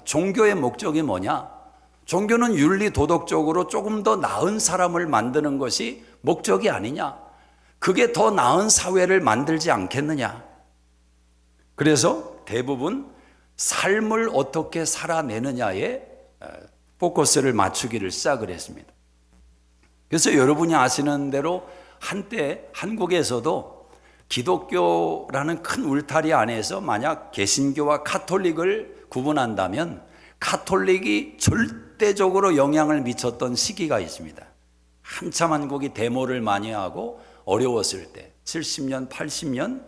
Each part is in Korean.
종교의 목적이 뭐냐? 종교는 윤리 도덕적으로 조금 더 나은 사람을 만드는 것이 목적이 아니냐? 그게 더 나은 사회를 만들지 않겠느냐? 그래서 대부분 삶을 어떻게 살아내느냐에 포커스를 맞추기를 시작을 했습니다. 그래서 여러분이 아시는 대로 한때 한국에서도 기독교라는 큰 울타리 안에서 만약 개신교와 카톨릭을 구분한다면 카톨릭이 절대적으로 영향을 미쳤던 시기가 있습니다. 한참 한국이 데모를 많이 하고 어려웠을 때 70년, 80년,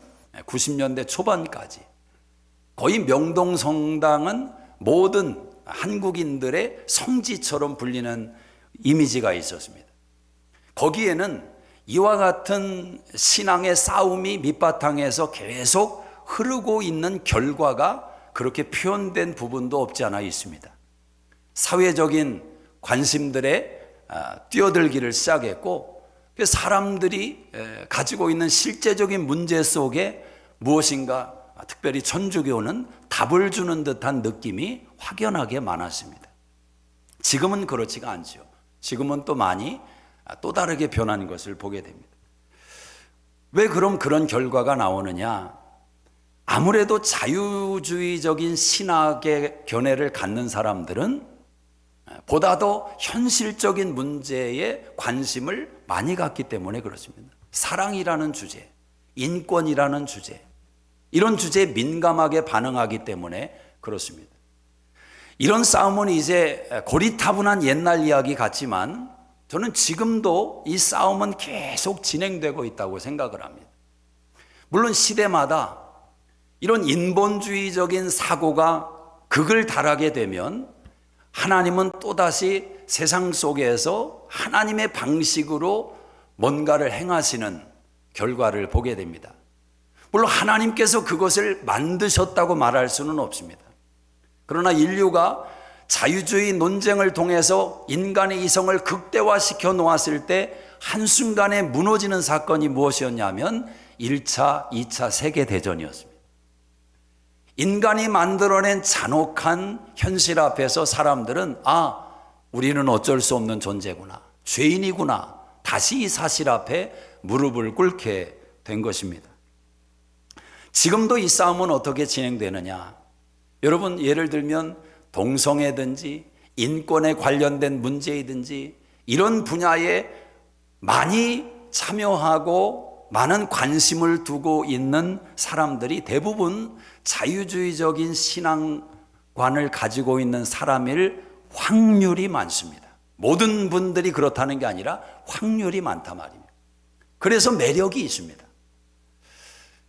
90년대 초반까지 거의 명동성당은 모든 한국인들의 성지처럼 불리는 이미지가 있었습니다. 거기에는 이와 같은 신앙의 싸움이 밑바탕에서 계속 흐르고 있는 결과가 그렇게 표현된 부분도 없지 않아 있습니다. 사회적인 관심들에 뛰어들기를 시작했고 사람들이 가지고 있는 실제적인 문제 속에 무엇인가 특별히 천주교는 답을 주는 듯한 느낌이 확연하게 많았습니다. 지금은 그렇지가 않죠. 지금은 또 많이 또 다르게 변한 것을 보게 됩니다. 왜 그럼 그런 결과가 나오느냐? 아무래도 자유주의적인 신학의 견해를 갖는 사람들은 보다 더 현실적인 문제에 관심을 많이 갖기 때문에 그렇습니다. 사랑이라는 주제, 인권이라는 주제, 이런 주제에 민감하게 반응하기 때문에 그렇습니다. 이런 싸움은 이제 고리타분한 옛날 이야기 같지만 저는 지금도 이 싸움은 계속 진행되고 있다고 생각을 합니다. 물론 시대마다 이런 인본주의적인 사고가 극을 달하게 되면 하나님은 또다시 세상 속에서 하나님의 방식으로 뭔가를 행하시는 결과를 보게 됩니다. 물론 하나님께서 그것을 만드셨다고 말할 수는 없습니다. 그러나 인류가 자유주의 논쟁을 통해서 인간의 이성을 극대화시켜 놓았을 때 한순간에 무너지는 사건이 무엇이었냐면 1차, 2차 세계대전이었습니다. 인간이 만들어낸 잔혹한 현실 앞에서 사람들은 우리는 어쩔 수 없는 존재구나, 죄인이구나, 다시 이 사실 앞에 무릎을 꿇게 된 것입니다. 지금도 이 싸움은 어떻게 진행되느냐? 여러분, 예를 들면 동성애든지 인권에 관련된 문제이든지 이런 분야에 많이 참여하고 많은 관심을 두고 있는 사람들이 대부분 자유주의적인 신앙관을 가지고 있는 사람일 확률이 많습니다. 모든 분들이 그렇다는 게 아니라 확률이 많단 말입니다. 그래서 매력이 있습니다.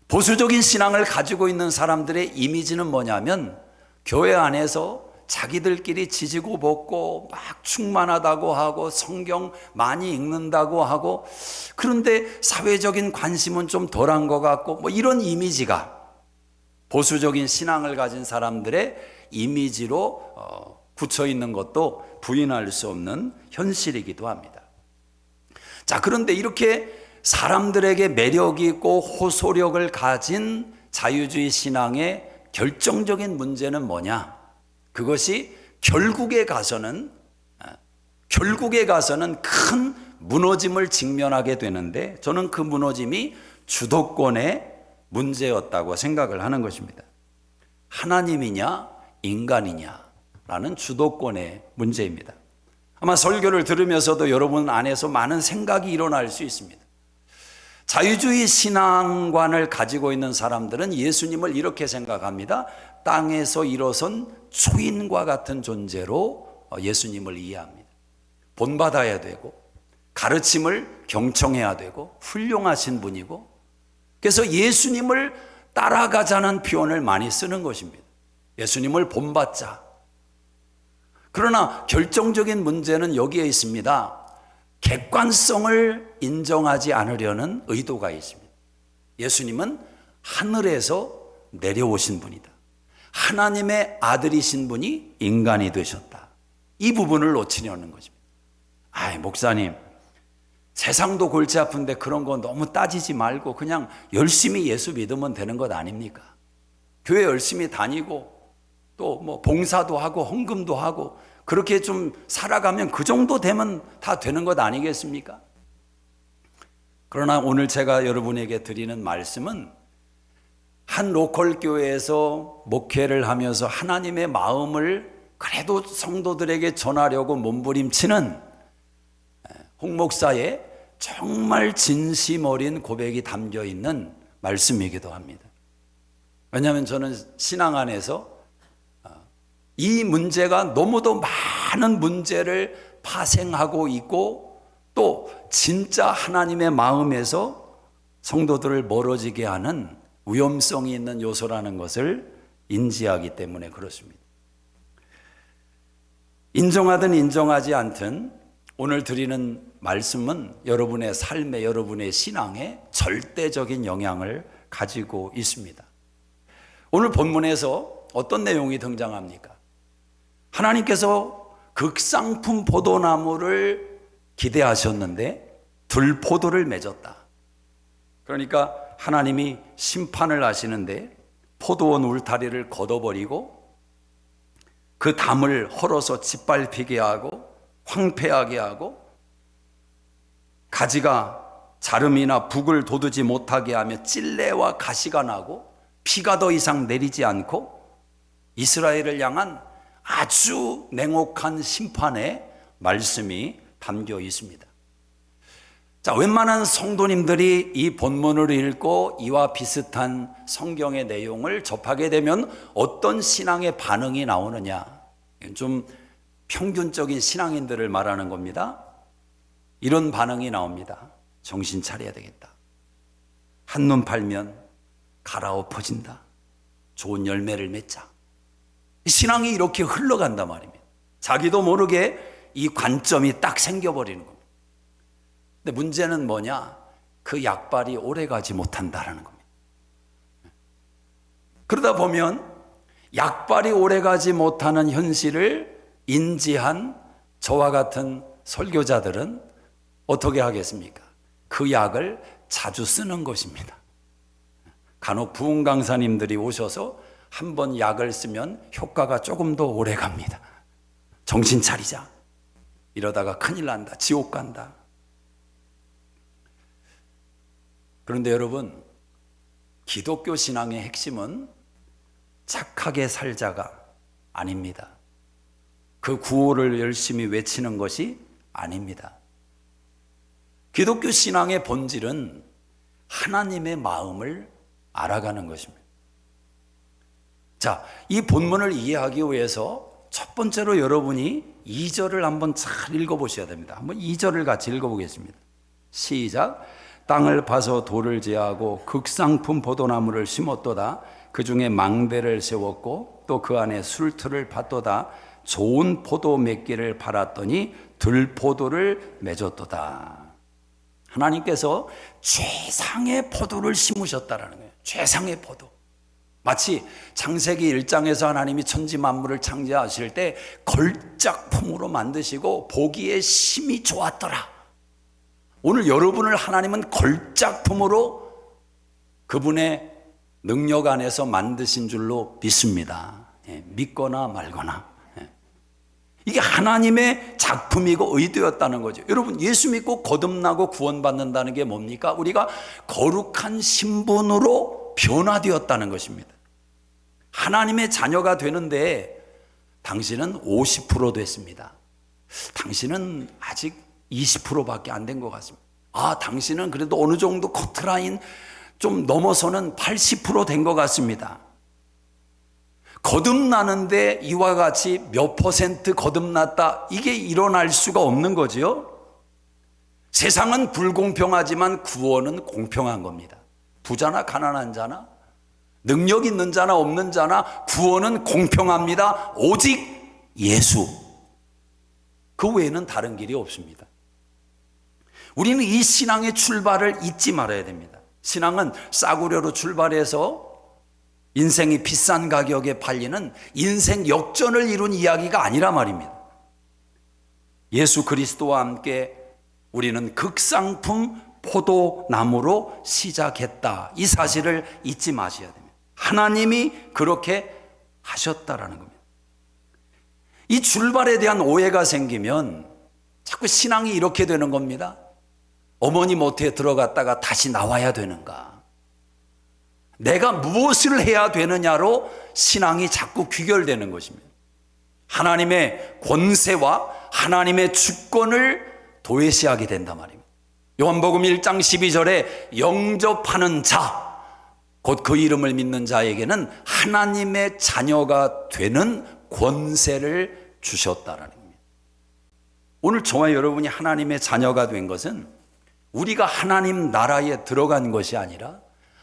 보수적인 신앙을 가지고 있는 사람들의 이미지는 뭐냐면 교회 안에서 자기들끼리 지지고 볶고 막 충만하다고 하고 성경 많이 읽는다고 하고, 그런데 사회적인 관심은 좀 덜한 것 같고 뭐 이런 이미지가 보수적인 신앙을 가진 사람들의 이미지로 굳혀 있는 것도 부인할 수 없는 현실이기도 합니다. 자, 그런데 이렇게 사람들에게 매력이 있고 호소력을 가진 자유주의 신앙의 결정적인 문제는 뭐냐? 그것이 결국에 가서는 큰 무너짐을 직면하게 되는데, 저는 그 무너짐이 주도권의 문제였다고 생각을 하는 것입니다. 하나님이냐 인간이냐라는 주도권의 문제입니다. 아마 설교를 들으면서도 여러분 안에서 많은 생각이 일어날 수 있습니다. 자유주의 신앙관을 가지고 있는 사람들은 예수님을 이렇게 생각합니다. 땅에서 일어선 초인과 같은 존재로 예수님을 이해합니다. 본받아야 되고 가르침을 경청해야 되고 훌륭하신 분이고, 그래서 예수님을 따라가자는 표현을 많이 쓰는 것입니다. 예수님을 본받자. 그러나 결정적인 문제는 여기에 있습니다. 객관성을 인정하지 않으려는 의도가 있습니다. 예수님은 하늘에서 내려오신 분이다. 하나님의 아들이신 분이 인간이 되셨다. 이 부분을 놓치려는 것입니다. 목사님, 세상도 골치 아픈데 그런 거 너무 따지지 말고 그냥 열심히 예수 믿으면 되는 것 아닙니까? 교회 열심히 다니고 또 뭐 봉사도 하고 헌금도 하고 그렇게 좀 살아가면 그 정도 되면 다 되는 것 아니겠습니까? 그러나 오늘 제가 여러분에게 드리는 말씀은 한 로컬 교회에서 목회를 하면서 하나님의 마음을 그래도 성도들에게 전하려고 몸부림치는 홍 목사의 정말 진심 어린 고백이 담겨 있는 말씀이기도 합니다. 왜냐하면 저는 신앙 안에서 이 문제가 너무도 많은 문제를 파생하고 있고 또 진짜 하나님의 마음에서 성도들을 멀어지게 하는 위험성이 있는 요소라는 것을 인지하기 때문에 그렇습니다. 인정하든 인정하지 않든 오늘 드리는 말씀은 여러분의 삶에, 여러분의 신앙에 절대적인 영향을 가지고 있습니다. 오늘 본문에서 어떤 내용이 등장합니까? 하나님께서 극상품 포도나무를 기대하셨는데 들포도를 맺었다. 그러니까 하나님이 심판을 하시는데 포도원 울타리를 걷어버리고 그 담을 헐어서 짓밟히게 하고 황폐하게 하고 가지가 자름이나 북을 돋우지 못하게 하며 찔레와 가시가 나고 피가 더 이상 내리지 않고 이스라엘을 향한 아주 냉혹한 심판의 말씀이 담겨 있습니다. 자, 웬만한 성도님들이 이 본문을 읽고 이와 비슷한 성경의 내용을 접하게 되면 어떤 신앙의 반응이 나오느냐? 좀 평균적인 신앙인들을 말하는 겁니다. 이런 반응이 나옵니다. 정신 차려야 되겠다. 한눈 팔면 갈아엎어진다. 좋은 열매를 맺자. 신앙이 이렇게 흘러간단 말입니다. 자기도 모르게 이 관점이 딱 생겨버리는 겁니다. 근데 문제는 뭐냐? 그 약발이 오래가지 못한다라는 겁니다. 그러다 보면 약발이 오래가지 못하는 현실을 인지한 저와 같은 설교자들은 어떻게 하겠습니까? 그 약을 자주 쓰는 것입니다. 간혹 부흥 강사님들이 오셔서 한 번 약을 쓰면 효과가 조금 더 오래 갑니다. 정신 차리자. 이러다가 큰일 난다. 지옥 간다. 그런데 여러분, 기독교 신앙의 핵심은 착하게 살자가 아닙니다. 그 구호를 열심히 외치는 것이 아닙니다. 기독교 신앙의 본질은 하나님의 마음을 알아가는 것입니다. 자, 이 본문을 이해하기 위해서 첫 번째로 여러분이 2절을 한번 잘 읽어보셔야 됩니다. 한번 2절을 같이 읽어보겠습니다. 시작. 땅을 파서 돌을 제하고 극상품 포도나무를 심었도다. 그 중에 망대를 세웠고 또 그 안에 술틀을 팠도다. 좋은 포도 맺기를 바랐더니 들포도를 맺었도다. 하나님께서 최상의 포도를 심으셨다라는 거예요. 최상의 포도. 마치 창세기 1장에서 하나님이 천지 만물을 창조하실 때 걸작품으로 만드시고 보기에 심이 좋았더라. 오늘 여러분을 하나님은 걸작품으로 그분의 능력 안에서 만드신 줄로 믿습니다. 믿거나 말거나. 이게 하나님의 작품이고 의도였다는 거죠. 여러분, 예수 믿고 거듭나고 구원받는다는 게 뭡니까? 우리가 거룩한 신분으로 변화되었다는 것입니다. 하나님의 자녀가 되는데 당신은 50% 됐습니다. 당신은 아직 20%밖에 안 된 것 같습니다. 아, 당신은 그래도 어느 정도 커트라인 좀 넘어서는 80% 된 것 같습니다. 거듭나는데 이와 같이 몇 퍼센트 거듭났다, 이게 일어날 수가 없는 거지요. 세상은 불공평하지만 구원은 공평한 겁니다. 부자나 가난한 자나 능력 있는 자나 없는 자나 구원은 공평합니다. 오직 예수, 그 외에는 다른 길이 없습니다. 우리는 이 신앙의 출발을 잊지 말아야 됩니다. 신앙은 싸구려로 출발해서 인생이 비싼 가격에 팔리는 인생 역전을 이룬 이야기가 아니라 말입니다. 예수 그리스도와 함께 우리는 극상품 포도나무로 시작했다. 이 사실을 잊지 마셔야 됩니다. 하나님이 그렇게 하셨다라는 겁니다. 이 출발에 대한 오해가 생기면 자꾸 신앙이 이렇게 되는 겁니다. 어머니 모태에 들어갔다가 다시 나와야 되는가? 내가 무엇을 해야 되느냐로 신앙이 자꾸 귀결되는 것입니다. 하나님의 권세와 하나님의 주권을 도외시하게 된단 말입니다. 요한복음 1장 12절에 영접하는 자, 곧 그 이름을 믿는 자에게는 하나님의 자녀가 되는 권세를 주셨다라는 겁니다. 오늘 저와 여러분이 하나님의 자녀가 된 것은 우리가 하나님 나라에 들어간 것이 아니라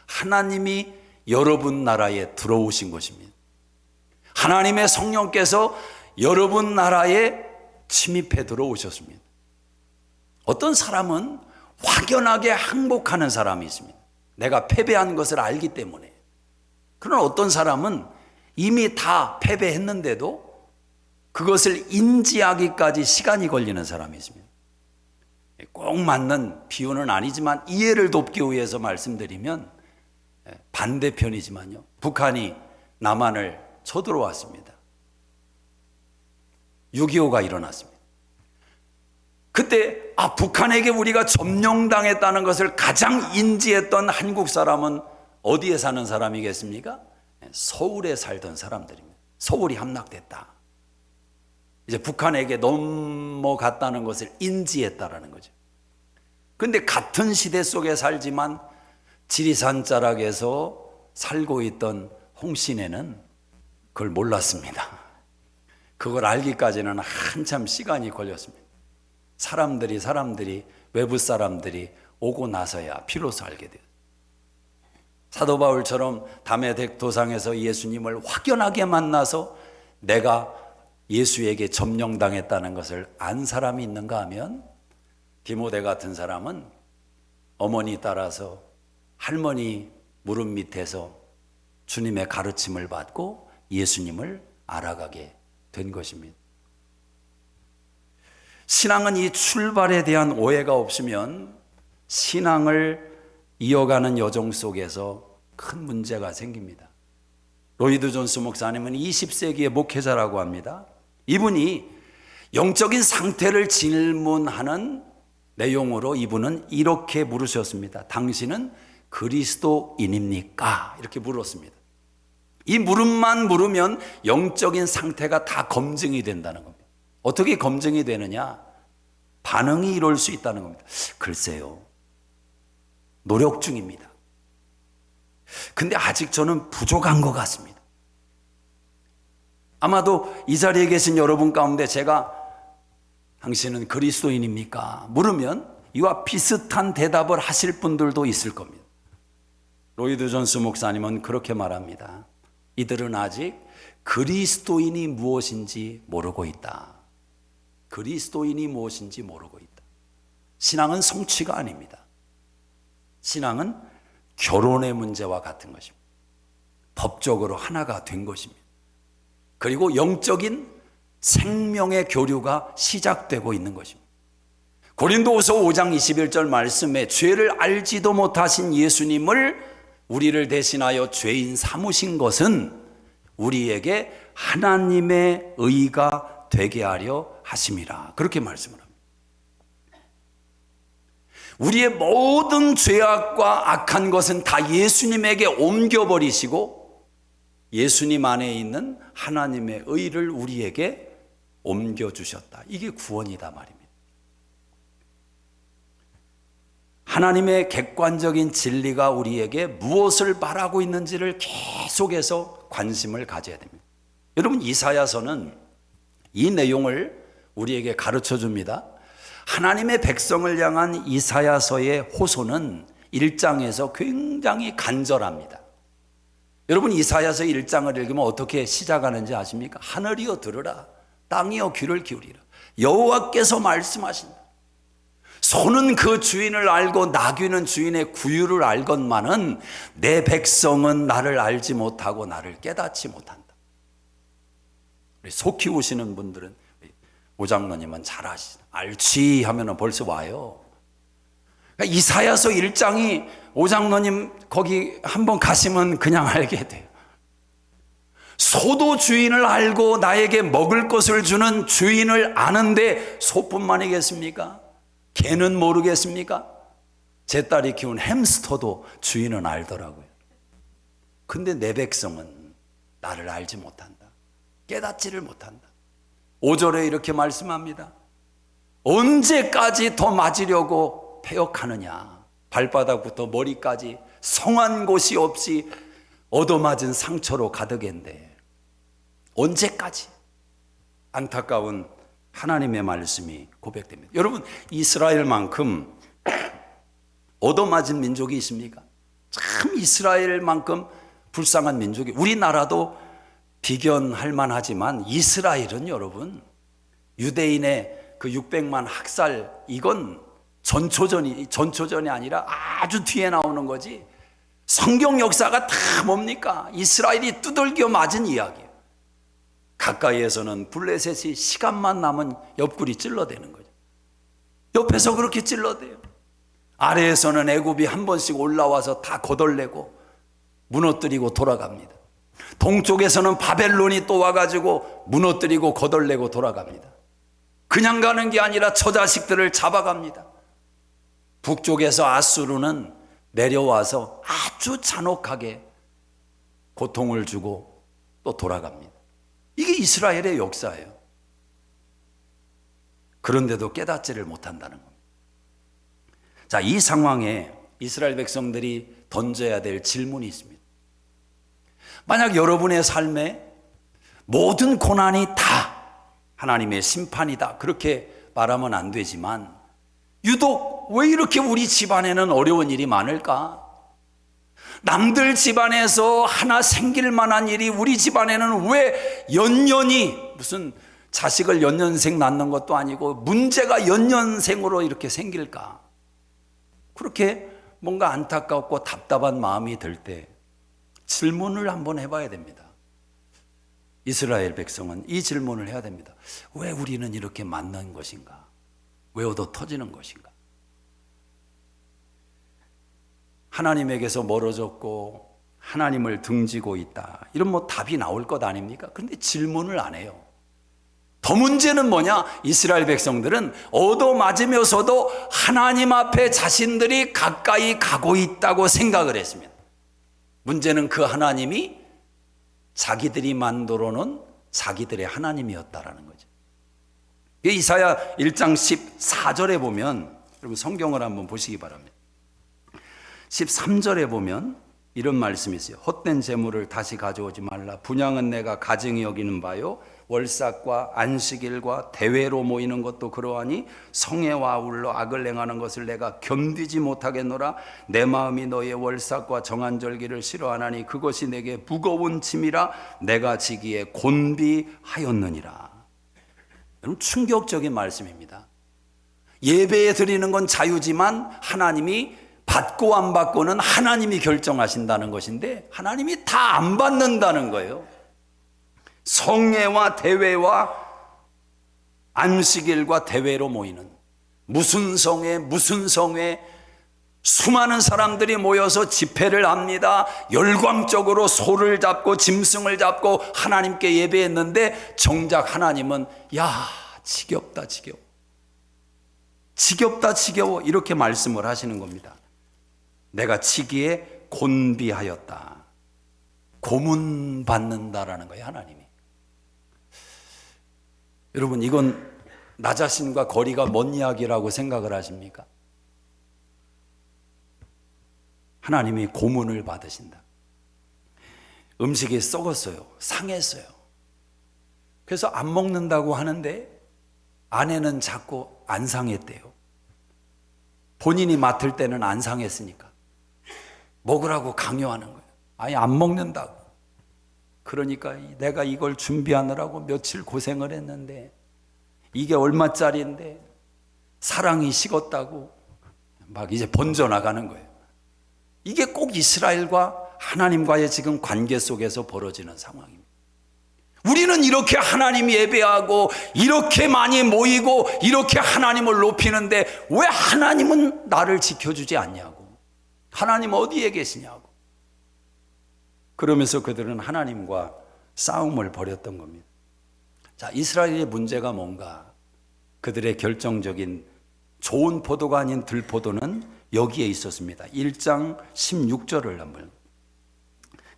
하나님이 여러분 나라에 들어오신 것입니다. 하나님의 성령께서 여러분 나라에 침입해 들어오셨습니다. 어떤 사람은 확연하게 항복하는 사람이 있습니다. 내가 패배한 것을 알기 때문에. 그러나 어떤 사람은 이미 다 패배했는데도 그것을 인지하기까지 시간이 걸리는 사람이 있습니다. 꼭 맞는 비유는 아니지만 이해를 돕기 위해서 말씀드리면 반대편이지만요. 북한이 남한을 쳐들어왔습니다. 6.25가 일어났습니다. 그때 북한에게 우리가 점령당했다는 것을 가장 인지했던 한국 사람은 어디에 사는 사람이겠습니까? 서울에 살던 사람들입니다. 서울이 함락됐다. 이제 북한에게 넘어갔다는 것을 인지했다라는 거죠. 그런데 같은 시대 속에 살지만 지리산 자락에서 살고 있던 홍신애는 그걸 몰랐습니다. 그걸 알기까지는 한참 시간이 걸렸습니다. 사람들이 외부 사람들이 오고 나서야 비로소 알게 돼요. 사도 바울처럼 담에색 도상에서 예수님을 확연하게 만나서 내가 예수에게 점령당했다는 것을 안 사람이 있는가 하면 디모데 같은 사람은 어머니 따라서 할머니 무릎 밑에서 주님의 가르침을 받고 예수님을 알아가게 된 것입니다. 신앙은 이 출발에 대한 오해가 없으면 신앙을 이어가는 여정 속에서 큰 문제가 생깁니다. 로이드 존스 목사님은 20세기의 목회자라고 합니다. 이분이 영적인 상태를 질문하는 내용으로 이분은 이렇게 물으셨습니다. 당신은 그리스도인입니까? 이렇게 물었습니다. 이 물음만 물으면 영적인 상태가 다 검증이 된다는 겁니다. 어떻게 검증이 되느냐? 반응이 이룰 수 있다는 겁니다. 글쎄요, 노력 중입니다. 근데 아직 저는 부족한 것 같습니다. 아마도 이 자리에 계신 여러분 가운데 제가 당신은 그리스도인입니까? 물으면 이와 비슷한 대답을 하실 분들도 있을 겁니다. 로이드 존스 목사님은 그렇게 말합니다. 이들은 아직 그리스도인이 무엇인지 모르고 있다. 그리스도인이 무엇인지 모르고 있다. 신앙은 성취가 아닙니다. 신앙은 결혼의 문제와 같은 것입니다. 법적으로 하나가 된 것입니다. 그리고 영적인 생명의 교류가 시작되고 있는 것입니다. 고린도후서 5장 21절 말씀에 죄를 알지도 못하신 예수님을 우리를 대신하여 죄인 삼으신 것은 우리에게 하나님의 의가 되게 하려 하심이라. 그렇게 말씀을 합니다. 우리의 모든 죄악과 악한 것은 다 예수님에게 옮겨버리시고 예수님 안에 있는 하나님의 의를 우리에게 옮겨주셨다. 이게 구원이다 말입니다. 하나님의 객관적인 진리가 우리에게 무엇을 말하고 있는지를 계속해서 관심을 가져야 됩니다. 여러분, 이사야서는 이 내용을 우리에게 가르쳐 줍니다. 하나님의 백성을 향한 이사야서의 호소는 1장에서 굉장히 간절합니다. 여러분, 이사야서 1장을 읽으면 어떻게 시작하는지 아십니까? 하늘이여 들으라, 땅이여 귀를 기울이라. 여호와께서 말씀하신다. 소는 그 주인을 알고 나귀는 주인의 구유를 알건만은 내 백성은 나를 알지 못하고 나를 깨닫지 못한다. 우리 소 키우시는 분들은, 오장로님은 잘 아시죠? 알지 하면 벌써 와요. 그러니까 이사야서 1장이 오장로님 거기 한번 가시면 그냥 알게 돼요. 소도 주인을 알고 나에게 먹을 것을 주는 주인을 아는데 소뿐만이겠습니까? 개는 모르겠습니까? 제 딸이 키운 햄스터도 주인은 알더라고요. 근데 내 백성은 나를 알지 못한다. 깨닫지를 못한다. 5절에 이렇게 말씀합니다. 언제까지 더 맞으려고 패역하느냐. 발바닥부터 머리까지 성한 곳이 없이 얻어맞은 상처로 가득인데 언제까지? 안타까운 하나님의 말씀이 고백됩니다. 여러분, 이스라엘만큼 얻어맞은 민족이 있습니까? 참 이스라엘만큼 불쌍한 민족이, 우리나라도 비견할 만하지만 이스라엘은 여러분, 유대인의 그 600만 학살, 이건 전초전이 아니라 아주 뒤에 나오는 거지. 성경 역사가 다 뭡니까? 이스라엘이 두들겨 맞은 이야기예요. 가까이에서는 블레셋이 시간만 남은 옆구리 찔러대는 거죠. 옆에서 그렇게 찔러대요. 아래에서는 애굽이 한 번씩 올라와서 다 거덜내고 무너뜨리고 돌아갑니다. 동쪽에서는 바벨론이 또 와가지고 무너뜨리고 거덜내고 돌아갑니다. 그냥 가는 게 아니라 처자식들을 잡아갑니다. 북쪽에서 아수르는 내려와서 아주 잔혹하게 고통을 주고 또 돌아갑니다. 이게 이스라엘의 역사예요. 그런데도 깨닫지를 못한다는 겁니다. 자, 이 상황에 이스라엘 백성들이 던져야 될 질문이 있습니다. 만약 여러분의 삶에 모든 고난이 다 하나님의 심판이다, 그렇게 말하면 안 되지만, 유독 왜 이렇게 우리 집안에는 어려운 일이 많을까? 남들 집안에서 하나 생길 만한 일이 우리 집안에는 왜 연년이, 무슨 자식을 연년생 낳는 것도 아니고 문제가 연년생으로 이렇게 생길까? 그렇게 뭔가 안타깝고 답답한 마음이 들 때 질문을 한번 해봐야 됩니다. 이스라엘 백성은 이 질문을 해야 됩니다. 왜 우리는 이렇게 만난 것인가? 왜 얻어 터지는 것인가? 하나님에게서 멀어졌고 하나님을 등지고 있다, 이런 뭐 답이 나올 것 아닙니까? 그런데 질문을 안 해요. 더 문제는 뭐냐? 이스라엘 백성들은 얻어맞으면서도 하나님 앞에 자신들이 가까이 가고 있다고 생각을 했습니다. 문제는 그 하나님이 자기들이 만들어 놓은 자기들의 하나님이었다라는 거죠. 이사야 1장 14절에 보면, 여러분 성경을 한번 보시기 바랍니다. 13절에 보면 이런 말씀이 있어요. 헛된 재물을 다시 가져오지 말라. 분향은 내가 가증히 여기는 바요, 월삭과 안식일과 대회로 모이는 것도 그러하니 성회와 아울러 악을 행하는 것을 내가 견디지 못하겠노라. 내 마음이 너의 월삭과 정한절기를 싫어하나니 그것이 내게 무거운 짐이라 내가 지기에 곤비하였느니라. 여러분, 충격적인 말씀입니다. 예배에 드리는 건 자유지만 하나님이 받고 안 받고는 하나님이 결정하신다는 것인데 하나님이 다 안 받는다는 거예요. 성회와 대회와 안식일과 대회로 모이는, 무슨 성회 수많은 사람들이 모여서 집회를 합니다. 열광적으로 소를 잡고 짐승을 잡고 하나님께 예배했는데 정작 하나님은 야, 지겹다 지겨워 이렇게 말씀을 하시는 겁니다. 내가 치기에 곤비하였다. 고문받는다라는 거예요, 하나님이. 여러분, 이건 나 자신과 거리가 먼 이야기라고 생각을 하십니까? 하나님이 고문을 받으신다. 음식이 썩었어요. 상했어요. 그래서 안 먹는다고 하는데 아내는 자꾸 안 상했대요. 본인이 맡을 때는 안 상했으니까 먹으라고 강요하는 거예요. 아예 안 먹는다고. 그러니까 내가 이걸 준비하느라고 며칠 고생을 했는데 이게 얼마짜리인데 사랑이 식었다고 막 이제 번져나가는 거예요. 이게 꼭 이스라엘과 하나님과의 지금 관계 속에서 벌어지는 상황입니다. 우리는 이렇게 하나님 예배하고 이렇게 많이 모이고 이렇게 하나님을 높이는데 왜 하나님은 나를 지켜주지 않냐고, 하나님 어디에 계시냐고. 그러면서 그들은 하나님과 싸움을 벌였던 겁니다. 자, 이스라엘의 문제가 뭔가? 그들의 결정적인 좋은 포도가 아닌 들포도는 여기에 있었습니다. 1장 16절을 한번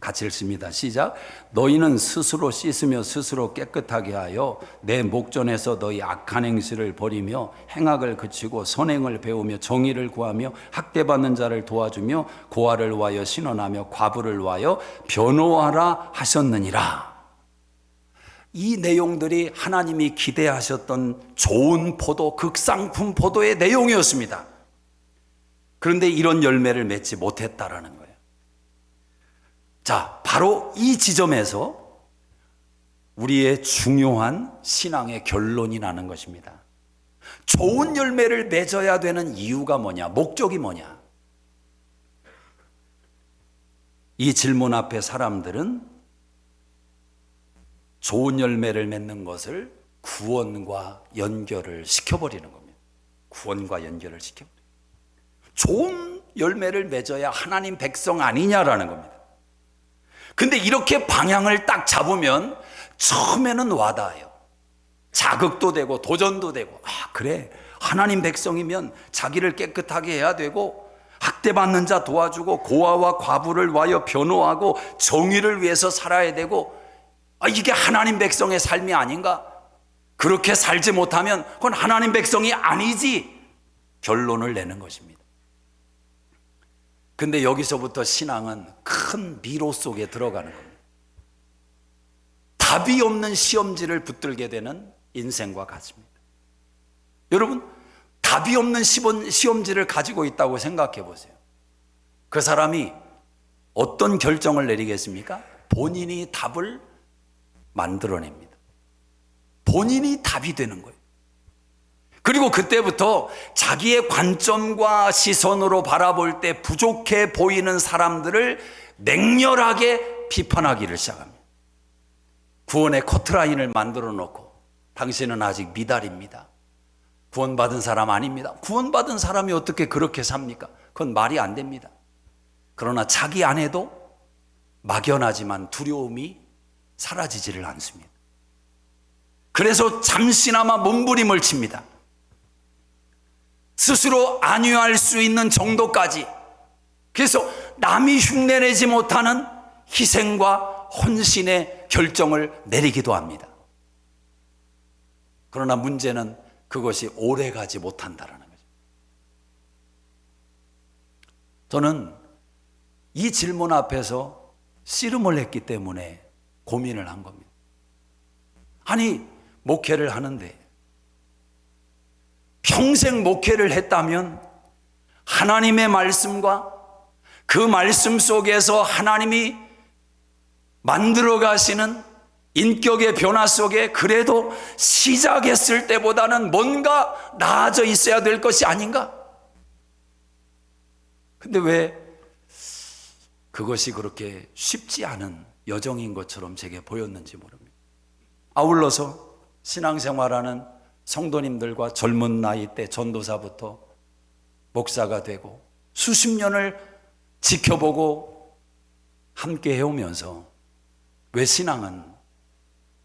같이 읽습니다. 시작. 너희는 스스로 씻으며 스스로 깨끗하게 하여 내 목전에서 너희 악한 행실을 버리며 행악을 그치고 선행을 배우며 정의를 구하며 학대받는 자를 도와주며 고아를 위하여 신원하며 과부를 위하여 변호하라 하셨느니라. 이 내용들이 하나님이 기대하셨던 좋은 포도, 극상품 포도의 내용이었습니다. 그런데 이런 열매를 맺지 못했다라는 거예요. 자, 바로 이 지점에서 우리의 중요한 신앙의 결론이 나는 것입니다. 좋은 열매를 맺어야 되는 이유가 뭐냐? 목적이 뭐냐? 이 질문 앞에 사람들은 좋은 열매를 맺는 것을 구원과 연결을 시켜버리는 겁니다. 구원과 연결을 시켜버려요. 좋은 열매를 맺어야 하나님 백성 아니냐라는 겁니다. 근데 이렇게 방향을 딱 잡으면 처음에는 와닿아요. 자극도 되고 도전도 되고, 아, 그래, 하나님 백성이면 자기를 깨끗하게 해야 되고 학대받는 자 도와주고 고아와 과부를 위하여 변호하고 정의를 위해서 살아야 되고, 아, 이게 하나님 백성의 삶이 아닌가? 그렇게 살지 못하면 그건 하나님 백성이 아니지, 결론을 내는 것입니다. 근데 여기서부터 신앙은 큰 미로 속에 들어가는 겁니다. 답이 없는 시험지를 붙들게 되는 인생과 같습니다. 여러분, 답이 없는 시험지를 가지고 있다고 생각해 보세요. 그 사람이 어떤 결정을 내리겠습니까? 본인이 답을 만들어냅니다. 본인이 답이 되는 거예요. 그리고 그때부터 자기의 관점과 시선으로 바라볼 때 부족해 보이는 사람들을 맹렬하게 비판하기를 시작합니다. 구원의 커트라인을 만들어 놓고, 당신은 아직 미달입니다. 구원받은 사람 아닙니다. 구원받은 사람이 어떻게 그렇게 삽니까? 그건 말이 안 됩니다. 그러나 자기 안에도 막연하지만 두려움이 사라지지를 않습니다. 그래서 잠시나마 몸부림을 칩니다. 스스로 안위할 수 있는 정도까지. 그래서 남이 흉내내지 못하는 희생과 헌신의 결정을 내리기도 합니다. 그러나 문제는 그것이 오래 가지 못한다는 거죠. 저는 이 질문 앞에서 씨름을 했기 때문에 고민을 한 겁니다. 아니, 목회를 하는데 평생 목회를 했다면 하나님의 말씀과 그 말씀 속에서 하나님이 만들어 가시는 인격의 변화 속에 그래도 시작했을 때보다는 뭔가 나아져 있어야 될 것이 아닌가? 근데 왜 그것이 그렇게 쉽지 않은 여정인 것처럼 제게 보였는지 모릅니다. 아울러서 신앙생활하는 성도님들과 젊은 나이 때 전도사부터 목사가 되고 수십 년을 지켜보고 함께 해오면서 왜 신앙은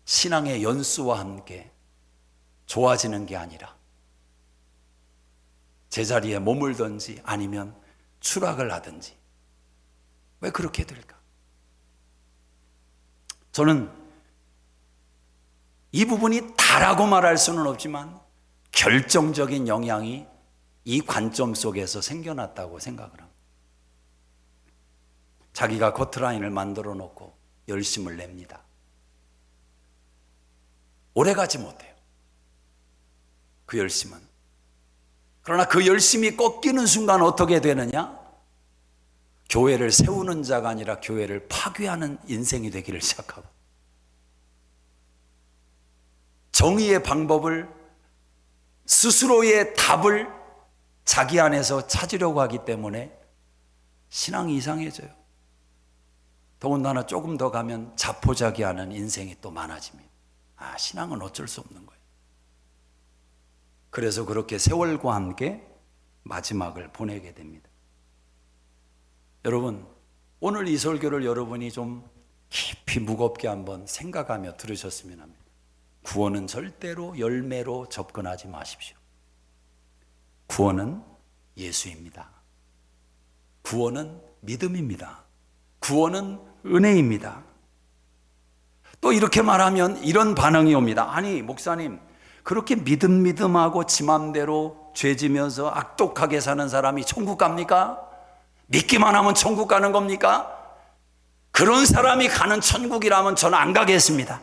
신앙의 연수와 함께 좋아지는 게 아니라 제자리에 머물든지 아니면 추락을 하든지 왜 그렇게 될까? 저는 이 부분이 다라고 말할 수는 없지만 결정적인 영향이 이 관점 속에서 생겨났다고 생각을 합니다. 자기가 커트라인을 만들어 놓고 열심을 냅니다. 오래가지 못해요. 그 열심은. 그러나 그 열심이 꺾이는 순간 어떻게 되느냐? 교회를 세우는 자가 아니라 교회를 파괴하는 인생이 되기를 시작하고, 정의의 방법을, 스스로의 답을 자기 안에서 찾으려고 하기 때문에 신앙이 이상해져요. 더군다나 조금 더 가면 자포자기하는 인생이 또 많아집니다. 아, 신앙은 어쩔 수 없는 거예요. 그래서 그렇게 세월과 함께 마지막을 보내게 됩니다. 여러분, 오늘 이 설교를 여러분이 좀 깊이 무겁게 한번 생각하며 들으셨으면 합니다. 구원은 절대로 열매로 접근하지 마십시오. 구원은 예수입니다. 구원은 믿음입니다. 구원은 은혜입니다. 또 이렇게 말하면 이런 반응이 옵니다. 아니 목사님, 그렇게 믿음하고 지 맘대로 죄 지면서 악독하게 사는 사람이 천국 갑니까? 믿기만 하면 천국 가는 겁니까? 그런 사람이 가는 천국이라면 저는 안 가겠습니다.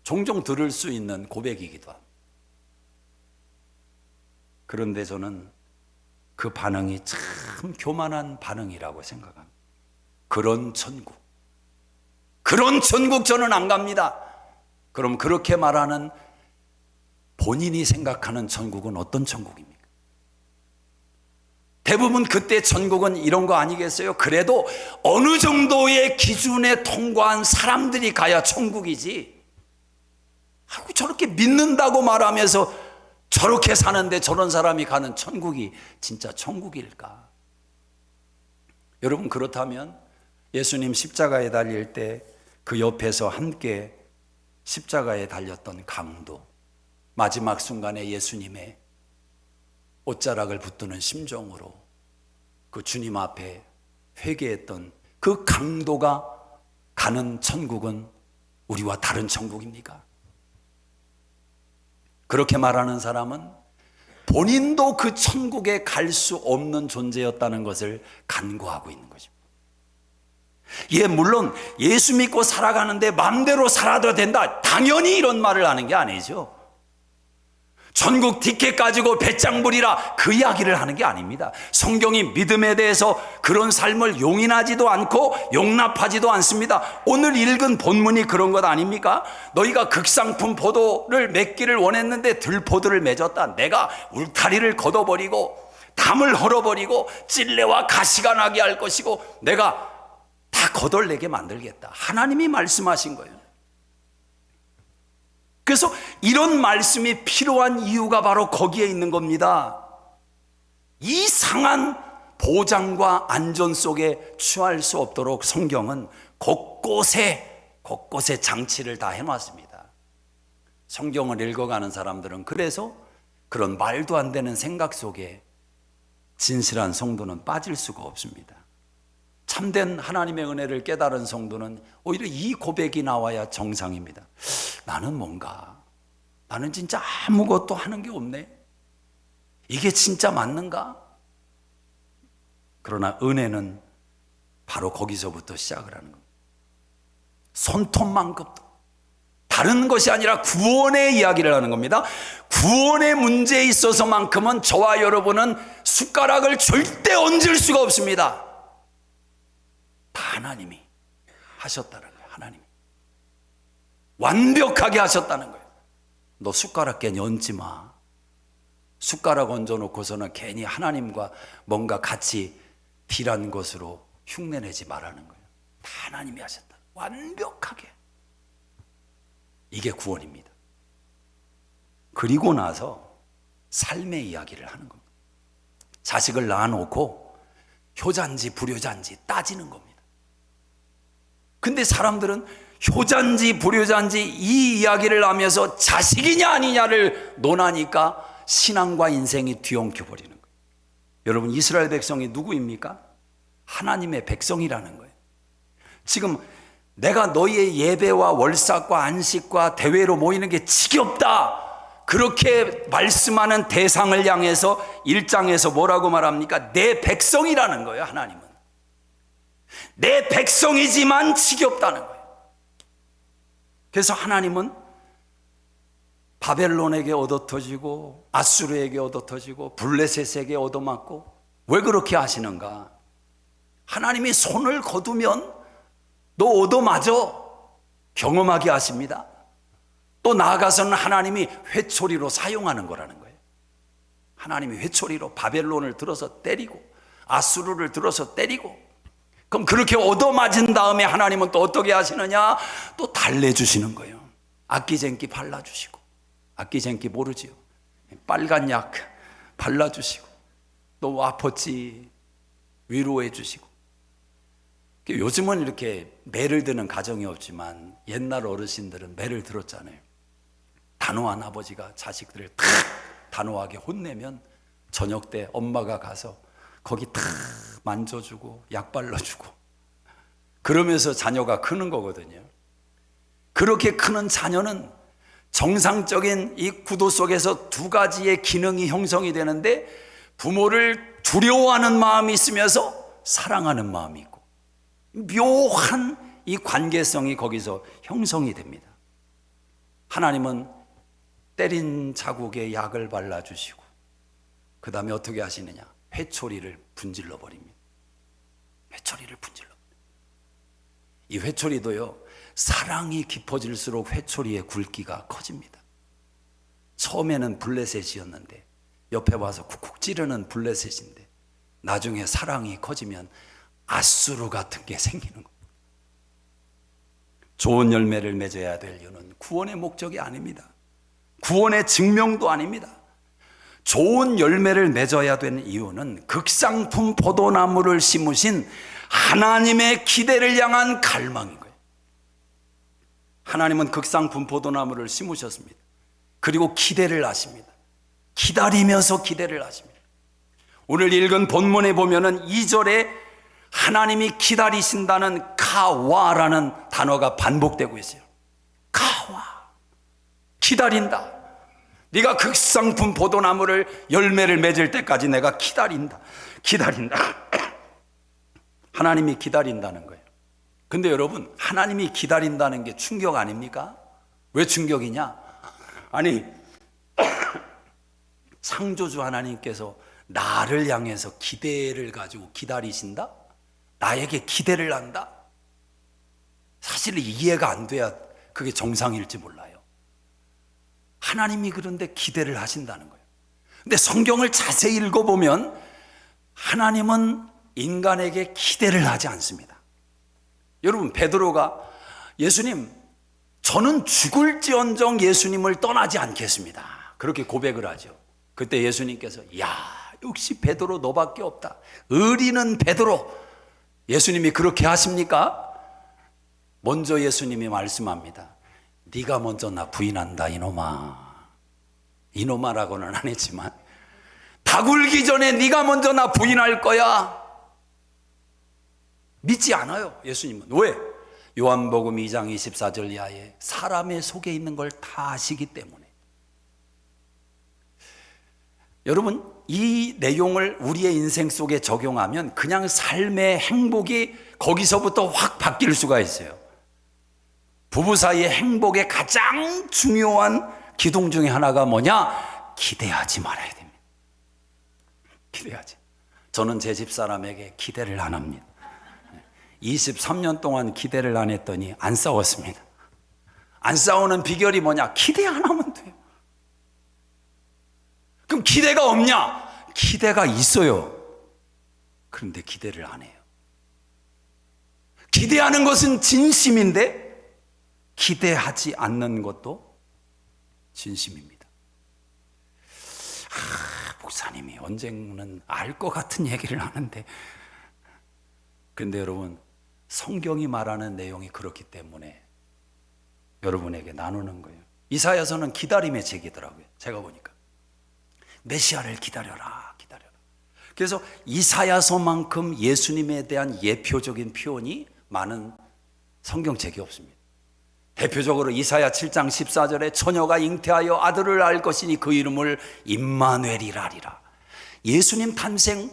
종종 들을 수 있는 고백이기도 합니다. 그런데 저는 그 반응이 참 교만한 반응이라고 생각합니다. 그런 천국 저는 안 갑니다. 그럼 그렇게 말하는 본인이 생각하는 천국은 어떤 천국입니까? 대부분 그때 천국은 이런 거 아니겠어요? 그래도 어느 정도의 기준에 통과한 사람들이 가야 천국이지. 아이고, 저렇게 믿는다고 말하면서 저렇게 사는데 저런 사람이 가는 천국이 진짜 천국일까? 여러분, 그렇다면 예수님 십자가에 달릴 때 그 옆에서 함께 십자가에 달렸던 강도, 마지막 순간에 예수님의 옷자락을 붙드는 심정으로 그 주님 앞에 회개했던 그 강도가 가는 천국은 우리와 다른 천국입니까? 그렇게 말하는 사람은 본인도 그 천국에 갈 수 없는 존재였다는 것을 간구하고 있는 것입니다. 예, 물론 예수 믿고 살아가는데 마음대로 살아도 된다, 당연히 이런 말을 하는 게 아니죠. 전국 티켓 가지고 배짱 부리라, 그 이야기를 하는 게 아닙니다. 성경이 믿음에 대해서 그런 삶을 용인하지도 않고 용납하지도 않습니다. 오늘 읽은 본문이 그런 것 아닙니까? 너희가 극상품 포도를 맺기를 원했는데 들포도를 맺었다. 내가 울타리를 걷어버리고 담을 헐어버리고 찔레와 가시가 나게 할 것이고 내가 다 거덜내게 만들겠다. 하나님이 말씀하신 거예요. 그래서 이런 말씀이 필요한 이유가 바로 거기에 있는 겁니다. 이상한 보장과 안전 속에 취할 수 없도록 성경은 곳곳에 장치를 다 해놨습니다. 성경을 읽어가는 사람들은 그래서 그런 말도 안 되는 생각 속에 진실한 성도는 빠질 수가 없습니다. 참된 하나님의 은혜를 깨달은 성도는 오히려 이 고백이 나와야 정상입니다. 나는 진짜 아무것도 하는 게 없네. 이게 진짜 맞는가? 그러나 은혜는 바로 거기서부터 시작을 하는 겁니다. 손톱만큼도 다른 것이 아니라 구원의 이야기를 하는 겁니다. 구원의 문제에 있어서만큼은 저와 여러분은 숟가락을 절대 얹을 수가 없습니다. 다 하나님이 하셨다는 거예요. 하나님이 완벽하게 하셨다는 거예요. 너 숟가락 괜히 얹지 마. 숟가락 얹어놓고서는 괜히 하나님과 뭔가 같이 딜한 것으로 흉내내지 말라는 거예요. 다 하나님이 하셨다. 완벽하게. 이게 구원입니다. 그리고 나서 삶의 이야기를 하는 겁니다. 자식을 낳아놓고 효자인지 불효자인지 따지는 겁니다. 근데 사람들은 효자인지 불효자인지 이 이야기를 하면서 자식이냐 아니냐를 논하니까 신앙과 인생이 뒤엉켜 버리는 거예요. 여러분, 이스라엘 백성이 누구입니까? 하나님의 백성이라는 거예요. 지금 내가 너희의 예배와 월삭과 안식과 대회로 모이는 게 지겹다, 그렇게 말씀하는 대상을 향해서 1장에서 뭐라고 말합니까? 내 백성이라는 거예요. 하나님은 내 백성이지만 지겹다는 거예요. 그래서 하나님은 바벨론에게 얻어터지고 아수르에게 얻어터지고 블레셋에게 얻어맞고, 왜 그렇게 하시는가? 하나님이 손을 거두면 너 얻어맞아 경험하게 하십니다. 또 나아가서는 하나님이 회초리로 사용하는 거라는 거예요. 하나님이 회초리로 바벨론을 들어서 때리고 아수르를 들어서 때리고, 그럼 그렇게 얻어맞은 다음에 하나님은 또 어떻게 하시느냐? 또 달래주시는 거예요. 악기쟁기 발라주시고, 악기쟁기 모르지요? 빨간 약 발라주시고, 또 아팠지 위로해 주시고, 요즘은 이렇게 매를 드는 가정이 없지만 옛날 어르신들은 매를 들었잖아요. 단호한 아버지가 자식들을 탁 단호하게 혼내면 저녁 때 엄마가 가서 거기 탁 만져주고 약 발라주고 그러면서 자녀가 크는 거거든요. 그렇게 크는 자녀는 정상적인 이 구도 속에서 두 가지의 기능이 형성이 되는데, 부모를 두려워하는 마음이 있으면서 사랑하는 마음이 있고, 묘한 이 관계성이 거기서 형성이 됩니다. 하나님은 때린 자국에 약을 발라주시고 그 다음에 어떻게 하시느냐? 회초리를 분질러 버립니다. 회초리를 분질러 버립니다. 이 회초리도요, 사랑이 깊어질수록 회초리의 굵기가 커집니다. 처음에는 블레셋이었는데 옆에 와서 쿡쿡 찌르는 블레셋인데 나중에 사랑이 커지면 아수르 같은 게 생기는 겁니다. 좋은 열매를 맺어야 될 이유는 구원의 목적이 아닙니다. 구원의 증명도 아닙니다. 좋은 열매를 맺어야 되는 이유는 극상품 포도나무를 심으신 하나님의 기대를 향한 갈망인 거예요. 하나님은 극상품 포도나무를 심으셨습니다. 그리고 기대를 하십니다. 기다리면서 기대를 하십니다. 오늘 읽은 본문에 보면은 2절에 하나님이 기다리신다는 카와라는 단어가 반복되고 있어요. 카와, 기다린다. 네가 극상품 포도나무를 열매를 맺을 때까지 내가 기다린다. 하나님이 기다린다는 거예요. 근데 여러분, 하나님이 기다린다는 게 충격 아닙니까? 왜 충격이냐? 아니, 창조주 하나님께서 나를 향해서 기대를 가지고 기다리신다? 나에게 기대를 한다? 사실 이해가 안 돼야 그게 정상일지 몰라요. 하나님이 그런데 기대를 하신다는 거예요. 근데 성경을 자세히 읽어보면 하나님은 인간에게 기대를 하지 않습니다. 여러분, 베드로가 예수님, 저는 죽을지언정 예수님을 떠나지 않겠습니다, 그렇게 고백을 하죠. 그때 예수님께서 야, 역시 베드로 너밖에 없다. 의리는 베드로. 예수님이 그렇게 하십니까? 먼저 예수님이 말씀합니다. 네가 먼저 나 부인한다, 이놈아. 이놈아라고는 안 했지만 닭 울기 전에 네가 먼저 나 부인할 거야. 믿지 않아요, 예수님은. 왜? 요한복음 2장 24절 이하에 사람의 속에 있는 걸 다 아시기 때문에. 여러분, 이 내용을 우리의 인생 속에 적용하면 그냥 삶의 행복이 거기서부터 확 바뀔 수가 있어요. 부부 사이의 행복의 가장 중요한 기둥 중에 하나가 뭐냐? 기대하지 말아야 됩니다. 기대하지. 저는 제 집사람에게 기대를 안 합니다. 23년 동안 기대를 안 했더니 안 싸웠습니다. 안 싸우는 비결이 뭐냐? 기대 안 하면 돼요. 그럼 기대가 없냐? 기대가 있어요. 그런데 기대를 안 해요. 기대하는 것은 진심인데 기대하지 않는 것도 진심입니다. 목사님이 언젠가는 알 것 같은 얘기를 하는데, 근데 여러분, 성경이 말하는 내용이 그렇기 때문에 여러분에게 나누는 거예요. 이사야서는 기다림의 책이더라고요. 제가 보니까 메시아를 기다려라, 기다려라. 그래서 이사야서만큼 예수님에 대한 예표적인 표현이 많은 성경책이 없습니다. 대표적으로 이사야 7장 14절에 처녀가 잉태하여 아들을 알 것이니 그 이름을 임마누엘이라 하리라. 예수님 탄생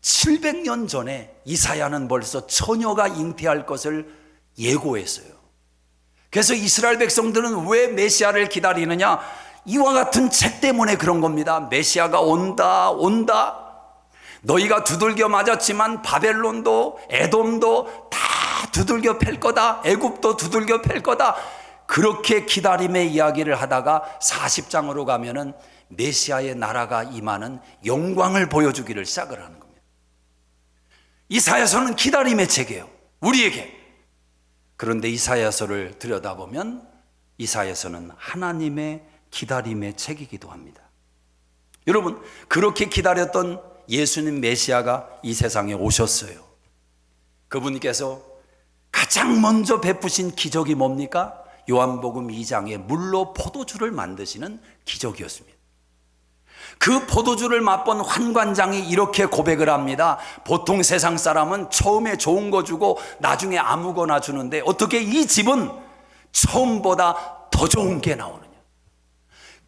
700년 전에 이사야는 벌써 처녀가 잉태할 것을 예고했어요. 그래서 이스라엘 백성들은 왜 메시아를 기다리느냐? 이와 같은 책 때문에 그런 겁니다. 메시아가 온다, 온다. 너희가 두들겨 맞았지만 바벨론도 에돔도 다 두들겨 팰 거다. 애굽도 두들겨 팰 거다. 그렇게 기다림의 이야기를 하다가 40장으로 가면은 메시아의 나라가 임하는 영광을 보여주기를 시작을 하는 겁니다. 이사야서는 기다림의 책이에요, 우리에게. 그런데 이사야서를 들여다보면 이사야서는 하나님의 기다림의 책이기도 합니다. 여러분, 그렇게 기다렸던 예수님 메시아가 이 세상에 오셨어요. 그분께서 가장 먼저 베푸신 기적이 뭡니까? 요한복음 2장에 물로 포도주를 만드시는 기적이었습니다. 그 포도주를 맛본 환관장이 이렇게 고백을 합니다. 보통 세상 사람은 처음에 좋은 거 주고 나중에 아무거나 주는데 어떻게 이 집은 처음보다 더 좋은 게 나오느냐.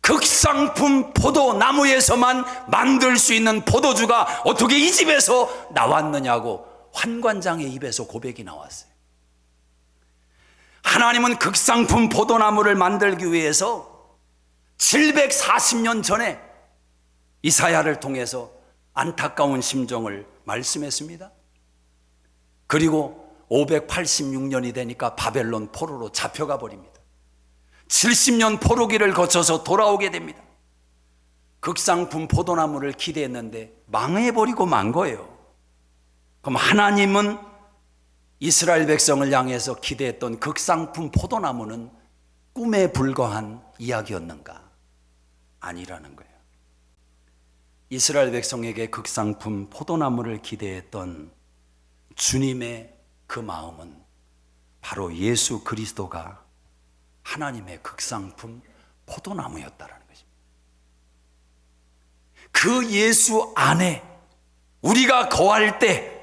극상품 포도나무에서만 만들 수 있는 포도주가 어떻게 이 집에서 나왔느냐고 환관장의 입에서 고백이 나왔어요. 하나님은 극상품 포도나무를 만들기 위해서 740년 전에 이사야를 통해서 안타까운 심정을 말씀했습니다. 그리고 586년이 되니까 바벨론 포로로 잡혀가 버립니다. 70년 포로기를 거쳐서 돌아오게 됩니다. 극상품 포도나무를 기대했는데 망해버리고 만 거예요. 그럼 하나님은 이스라엘 백성을 향해서 기대했던 극상품 포도나무는 꿈에 불과한 이야기였는가? 아니라는 거예요. 이스라엘 백성에게 극상품 포도나무를 기대했던 주님의 그 마음은 바로 예수 그리스도가 하나님의 극상품 포도나무였다라는 것입니다. 그 예수 안에 우리가 거할 때,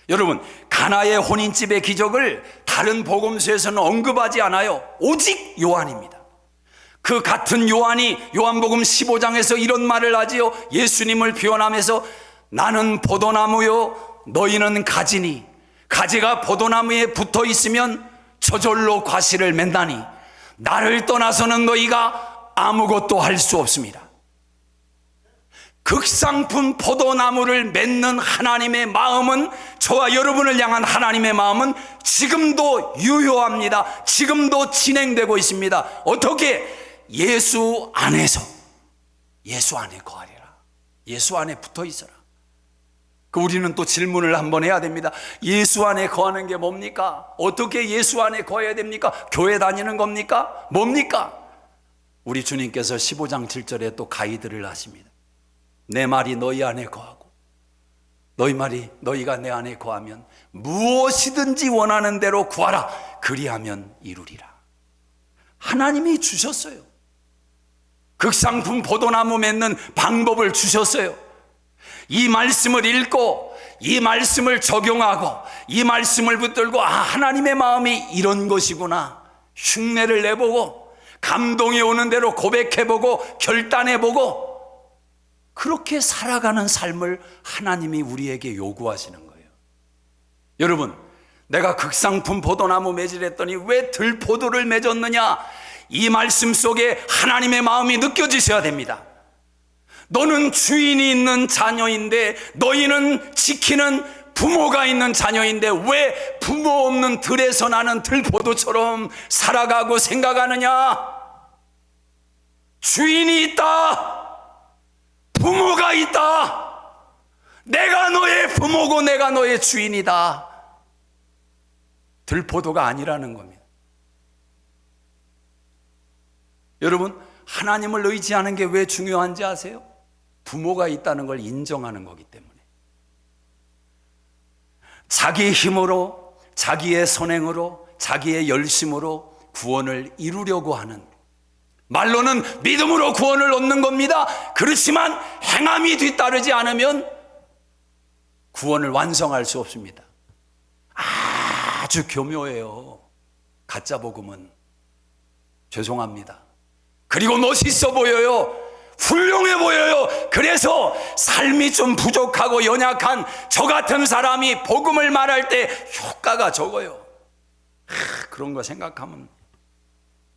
여러분, 가나의 혼인집의 기적을 다른 복음서에서는 언급하지 않아요. 오직 요한입니다. 그 같은 요한이 요한복음 15장에서 이런 말을 하지요. 예수님을 표현하면서 나는 포도나무요 너희는 가지니 가지가 포도나무에 붙어 있으면 저절로 과실을 맺나니 나를 떠나서는 너희가 아무것도 할 수 없습니다. 극상품 포도나무를 맺는 하나님의 마음은, 저와 여러분을 향한 하나님의 마음은 지금도 유효합니다. 지금도 진행되고 있습니다. 어떻게? 예수 안에서, 예수 안에 거하리라. 예수 안에 붙어 있어라. 우리는 또 질문을 한번 해야 됩니다. 예수 안에 거하는 게 뭡니까? 어떻게 예수 안에 거해야 됩니까? 교회 다니는 겁니까? 뭡니까? 우리 주님께서 15장 7절에 또 가이드를 하십니다. 내 말이 너희 안에 거하고 너희 말이 너희가 내 안에 거하면 무엇이든지 원하는 대로 구하라. 그리하면 이루리라. 하나님이 주셨어요. 극상품 포도나무 맺는 방법을 주셨어요. 이 말씀을 읽고 이 말씀을 적용하고 이 말씀을 붙들고 하나님의 마음이 이런 것이구나. 흉내를 내보고 감동이 오는 대로 고백해보고 결단해보고 그렇게 살아가는 삶을 하나님이 우리에게 요구하시는 거예요. 여러분, 내가 극상품 포도나무 매질했더니 왜 들포도를 맺었느냐? 이 말씀 속에 하나님의 마음이 느껴지셔야 됩니다. 너는 주인이 있는 자녀인데, 너희는 지키는 부모가 있는 자녀인데 왜 부모 없는 들에서 나는 들포도처럼 살아가고 생각하느냐? 주인이 있다. 부모가 있다. 내가 너의 부모고 내가 너의 주인이다. 들포도가 아니라는 겁니다. 여러분, 하나님을 의지하는 게 왜 중요한지 아세요? 부모가 있다는 걸 인정하는 거기 때문에. 자기 힘으로, 자기의 선행으로, 자기의 열심으로 구원을 이루려고 하는, 말로는 믿음으로 구원을 얻는 겁니다. 그렇지만 행함이 뒤따르지 않으면 구원을 완성할 수 없습니다. 아주 교묘해요. 가짜 복음은. 죄송합니다. 그리고 멋있어 보여요. 훌륭해 보여요. 그래서 삶이 좀 부족하고 연약한 저 같은 사람이 복음을 말할 때 효과가 적어요. 그런 거 생각하면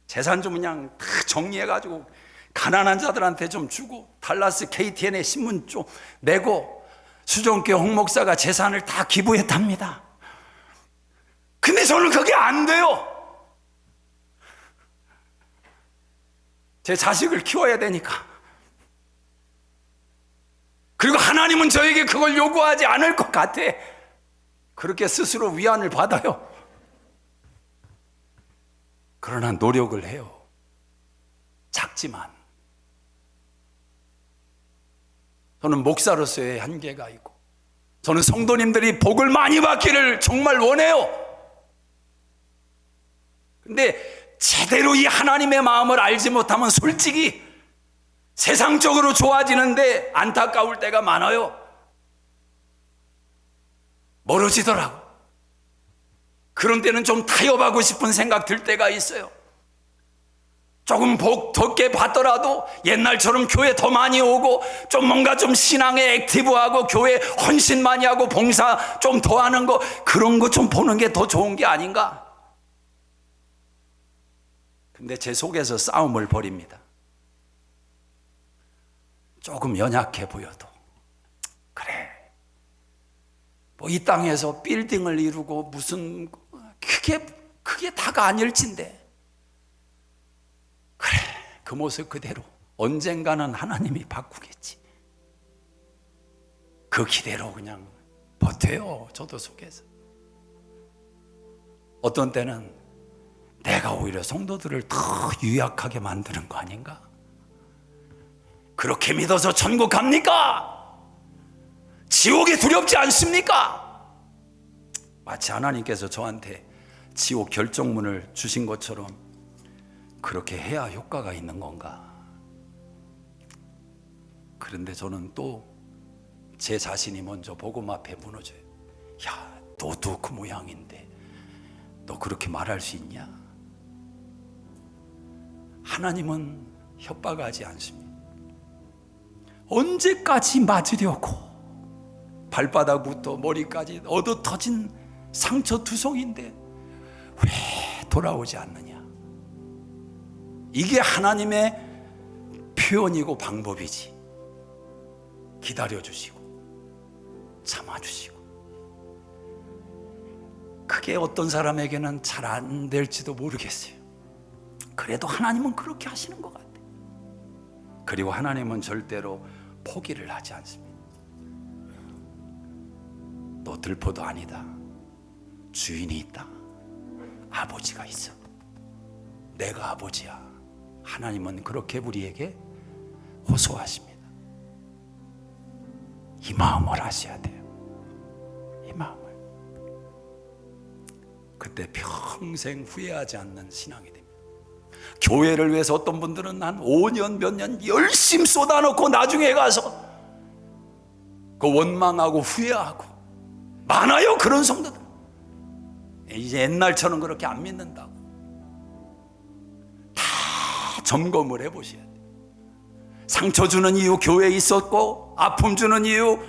재산 좀 그냥 다 정리해가지고 가난한 자들한테 좀 주고 달라스 KTN에 신문 좀 내고 수종교 홍 목사가 재산을 다 기부했답니다. 근데 저는 그게 안 돼요. 제 자식을 키워야 되니까. 그리고 하나님은 저에게 그걸 요구하지 않을 것 같아. 그렇게 스스로 위안을 받아요. 그러나 노력을 해요. 작지만. 저는 목사로서의 한계가 있고, 저는 성도님들이 복을 많이 받기를 정말 원해요. 근데 제대로 이 하나님의 마음을 알지 못하면 솔직히 세상적으로 좋아지는데 안타까울 때가 많아요. 멀어지더라고. 그런 때는 좀 타협하고 싶은 생각 들 때가 있어요. 조금 복 덥게 받더라도 옛날처럼 교회 더 많이 오고 좀 뭔가 좀 신앙에 액티브하고 교회 헌신 많이 하고 봉사 좀 더 하는 거, 그런 거 좀 보는 게 더 좋은 게 아닌가? 근데 제 속에서 싸움을 벌입니다. 조금 연약해 보여도 그래, 뭐 이 땅에서 빌딩을 이루고 무슨 그게 다가 아닐진데, 그래, 그 모습 그대로 언젠가는 하나님이 바꾸겠지. 그 기대로 그냥 버텨요. 저도 속에서. 어떤 때는 내가 오히려 성도들을 더 유약하게 만드는 거 아닌가? 그렇게 믿어서 천국 갑니까? 지옥이 두렵지 않습니까? 마치 하나님께서 저한테 지옥 결정문을 주신 것처럼 그렇게 해야 효과가 있는 건가? 그런데 저는 또 제 자신이 먼저 복음 앞에 무너져요. 야, 너도 그 모양인데 너 그렇게 말할 수 있냐? 하나님은 협박하지 않습니다. 언제까지 맞으려고 발바닥부터 머리까지 얻어터진 상처 투성인데 왜 돌아오지 않느냐? 이게 하나님의 표현이고 방법이지. 기다려주시고 참아주시고. 그게 어떤 사람에게는 잘 안 될지도 모르겠어요. 그래도 하나님은 그렇게 하시는 것 같아요. 그리고 하나님은 절대로 포기를 하지 않습니다. 너 들포도 아니다. 주인이 있다. 아버지가 있어. 내가 아버지야. 하나님은 그렇게 우리에게 호소하십니다. 이 마음을 하셔야 돼요. 이 마음을. 그때 평생 후회하지 않는 신앙이 됩니다. 교회를 위해서 어떤 분들은 한 5년 몇 년 열심히 쏟아놓고 나중에 가서 그 원망하고 후회하고 많아요. 그런 성도들. 이제 옛날처럼 그렇게 안 믿는다고. 다 점검을 해보셔야 돼요. 상처 주는 이유 교회에 있었고, 아픔 주는 이유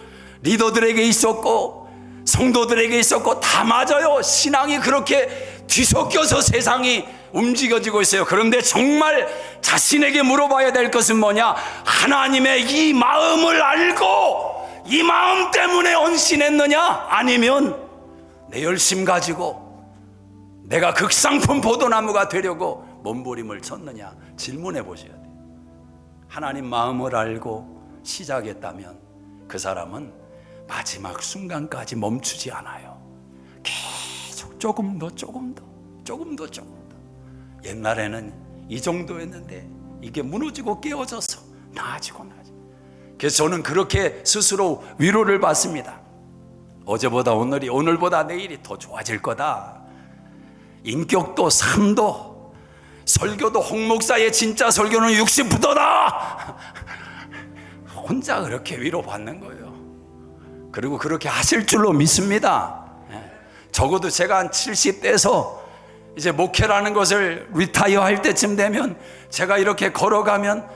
리더들에게 있었고, 성도들에게 있었고, 다 맞아요. 신앙이 그렇게 뒤섞여서 세상이 움직여지고 있어요. 그런데 정말 자신에게 물어봐야 될 것은 뭐냐? 하나님의 이 마음을 알고 이 마음 때문에 헌신했느냐? 아니면 내 열심 가지고 내가 극상품 포도나무가 되려고 몸부림을 쳤느냐? 질문해 보셔야 돼요. 하나님 마음을 알고 시작했다면 그 사람은 마지막 순간까지 멈추지 않아요. 계속 조금 더 옛날에는 이 정도였는데 이게 무너지고 깨어져서 나아지고. 그래서 저는 그렇게 스스로 위로를 받습니다. 어제보다 오늘이, 오늘보다 내일이 더 좋아질 거다. 인격도 삶도 설교도 홍 목사의 진짜 설교는 60부터다. 혼자 그렇게 위로받는 거예요. 그리고 그렇게 하실 줄로 믿습니다. 적어도 제가 한 70대에서 이제 목회라는 것을 리타이어 할 때쯤 되면 제가 이렇게 걸어가면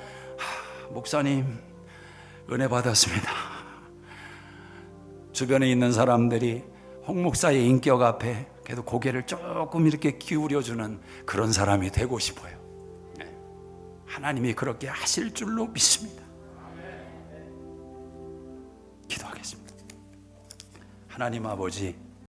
목사님 은혜 받았습니다. 주변에 있는 사람들이 홍 목사의 인격 앞에 그래도 고개를 조금 이렇게 기울여주는 그런 사람이 되고 싶어요. 하나님이 그렇게 하실 줄로 믿습니다. 기도하겠습니다. 하나님 아버지,